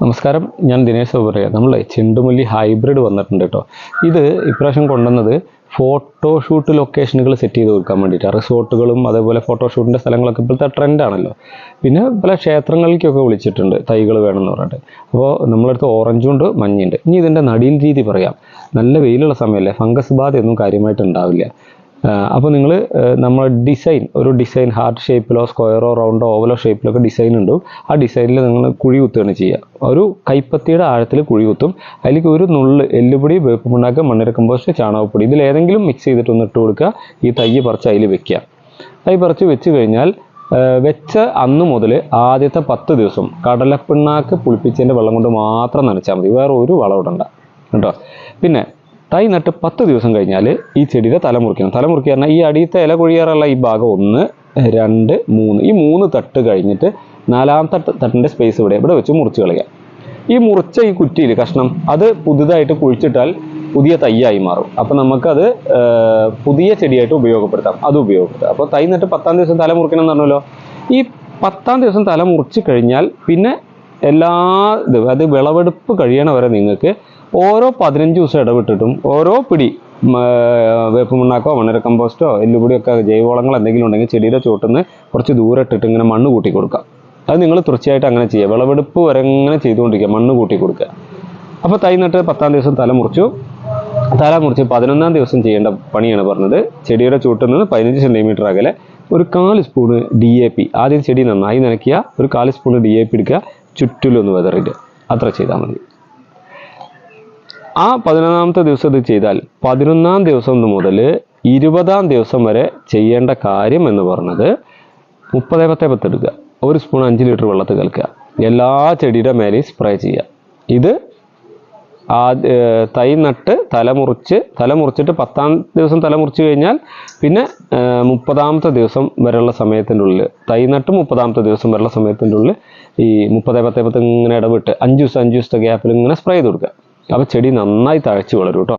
നമസ്കാരം, ഞാൻ ദിനേശ് പറയാം. നമ്മൾ ചെണ്ടുമല്ലി ഹൈബ്രിഡ് വന്നിട്ടുണ്ട് കേട്ടോ. ഇത് ഇപ്രാവശ്യം കൊണ്ടുവന്നത് ഫോട്ടോഷൂട്ട് ലൊക്കേഷനുകൾ സെറ്റ് ചെയ്ത് കൊടുക്കാൻ വേണ്ടിയിട്ടാണ്. റിസോർട്ടുകളും അതേപോലെ ഫോട്ടോഷൂട്ടിൻ്റെ സ്ഥലങ്ങളൊക്കെ ഇപ്പോഴത്തെ ട്രെൻഡാണല്ലോ. പിന്നെ പല ക്ഷേത്രങ്ങളിലേക്കൊക്കെ വിളിച്ചിട്ടുണ്ട് തൈകൾ വേണമെന്ന് പറഞ്ഞിട്ട്. അപ്പോൾ നമ്മളടുത്ത് ഓറഞ്ചും ഉണ്ട്, മഞ്ഞയുണ്ട്. ഇനി ഇതിൻ്റെ നടീൽ രീതി പറയാം. നല്ല വെയിലുള്ള സമയമല്ലേ, ഫംഗസ് ബാധയൊന്നും കാര്യമായിട്ട് ഉണ്ടാവില്ല. അപ്പോൾ നിങ്ങൾ നമ്മൾ ഒരു ഡിസൈൻ ഹാർട്ട് ഷേപ്പിലോ സ്ക്വയറോ റൗണ്ടോ ഓവലോ ഷേപ്പിലൊക്കെ ഡിസൈൻ ഉണ്ടാവും. ആ ഡിസൈനിൽ നിങ്ങൾ കുഴി കുത്തുകയാണ് ചെയ്യുക. ഒരു കൈപ്പത്തിയുടെ ആഴത്തിൽ കുഴി കുത്തും. അതിലേക്ക് ഒരു നുള്ള് എല്ലുപൊടി, വേപ്പ് പിണ്ണാക്ക്, മണ്ണിര കമ്പോസ്റ്റ്, ചാണകപ്പൊടി ഇതിലേതെങ്കിലും മിക്സ് ചെയ്തിട്ടൊന്ന് ഇട്ട് കൊടുക്കുക. ഈ തൈ പറിച്ച് അതിൽ വെക്കുക. തൈ പറിച്ച് വെച്ച് കഴിഞ്ഞാൽ വെച്ച അന്ന് മുതൽ ആദ്യത്തെ 10 ദിവസം കടലപ്പിണ്ണാക്ക് പുളിപ്പിച്ചതിൻ്റെ വെള്ളം കൊണ്ട് മാത്രം നനച്ചാൽ മതി. വേറെ ഒരു വളം ഇടണ്ട കേട്ടോ. പിന്നെ തൈ നട്ട് 10 ദിവസം കഴിഞ്ഞാൽ ഈ ചെടിയുടെ തല മുറിക്കണം. തല മുറിക്കുക പറഞ്ഞാൽ ഈ അടിയത്തെ ഇല കൊഴിയാറുള്ള ഈ ഭാഗം 1, 2, 3 ഈ 3 തട്ട് കഴിഞ്ഞിട്ട് 4ാമത്തെ തട്ടിൻ്റെ സ്പേസ് ഇവിടെ വെച്ച് മുറിച്ച് കളയുക. ഈ മുറിച്ച ഈ കുറ്റിയിൽ കഷ്ണം അത് പുതുതായിട്ട് കുഴിച്ചിട്ടാൽ പുതിയ തൈയായി മാറും. അപ്പോൾ നമുക്കത് പുതിയ ചെടിയായിട്ട് ഉപയോഗപ്പെടുത്താം. അത് ഉപയോഗപ്പെടുത്താം. അപ്പോൾ തൈ നട്ട് 10ാം ദിവസം തല മുറിക്കണം എന്ന് പറഞ്ഞല്ലോ. ഈ 10ാം ദിവസം തല മുറിച്ച് കഴിഞ്ഞാൽ പിന്നെ അത് വിളവെടുപ്പ് കഴിയണ വരെ നിങ്ങൾക്ക് ഓരോ 15 ദിവസം ഇടവിട്ടിട്ടും ഓരോ പിടി വേപ്പ് മണ്ണാക്കോ മണ്ണിര കമ്പോസ്റ്റോ എല്ലുപൊടിയൊക്കെ ജൈവവളങ്ങൾ എന്തെങ്കിലും ഉണ്ടെങ്കിൽ ചെടിയുടെ ചുവട്ടുനിന്ന് കുറച്ച് ദൂരെ ഇട്ടിട്ട് ഇങ്ങനെ മണ്ണ് കൂട്ടി കൊടുക്കുക. അത് നിങ്ങൾ തീർച്ചയായിട്ടും അങ്ങനെ ചെയ്യുക. വിളവെടുപ്പ് വരെ ഇങ്ങനെ ചെയ്തുകൊണ്ടിരിക്കുക, മണ്ണ് കൂട്ടി കൊടുക്കുക. അപ്പോൾ തൈ നട്ട് 10ാം ദിവസം തല മുറിച്ച് 11ാം ദിവസം ചെയ്യേണ്ട പണിയാണ് പറഞ്ഞത്. ചെടിയുടെ ചുവട്ടിൽ നിന്ന് 15 സെൻറ്റിമീറ്റർ അകലെ ഒരു 1/4 സ്പൂണ് DAP, ആദ്യം ചെടി നന്നായി നനയ്ക്കുക, ഒരു 1/4 സ്പൂണ് DAP എടുക്കുക, ചുറ്റിലൊന്ന് വിതറിയിട്ട് അത്ര ചെയ്താൽ മതി. ആ 11ാമത്തെ ദിവസം ഇത് ചെയ്താൽ 11ാം ദിവസം മുതൽ 20ാം ദിവസം വരെ ചെയ്യേണ്ട കാര്യം എന്ന് പറഞ്ഞത് 30-10-10 എടുക്കുക. 1 സ്പൂൺ 5 ലിറ്റർ വെള്ളത്തിൽ കലക്കുക. എല്ലാ ചെടിയുടെ മേലെയും സ്പ്രേ ചെയ്യുക. ഇത് തൈ നട്ട് തല മുറിച്ചിട്ട് 10ാം ദിവസം തല മുറിച്ച് കഴിഞ്ഞാൽ പിന്നെ 30ാമത്തെ ദിവസം വരെയുള്ള സമയത്തിൻ്റെ ഉള്ളിൽ തൈ നട്ട് 30ാമത്തെ ദിവസം വരെയുള്ള സമയത്തിൻ്റെ ഉള്ളിൽ ഈ 30-10-10 ഇങ്ങനെ ഇടവിട്ട് 5 ദിവസത്തെ ഗ്യാപ്പിൽ ഇങ്ങനെ സ്പ്രേ ചെയ്ത് കൊടുക്കുക. അപ്പോൾ ചെടി നന്നായി തഴച്ച് വളരും കേട്ടോ.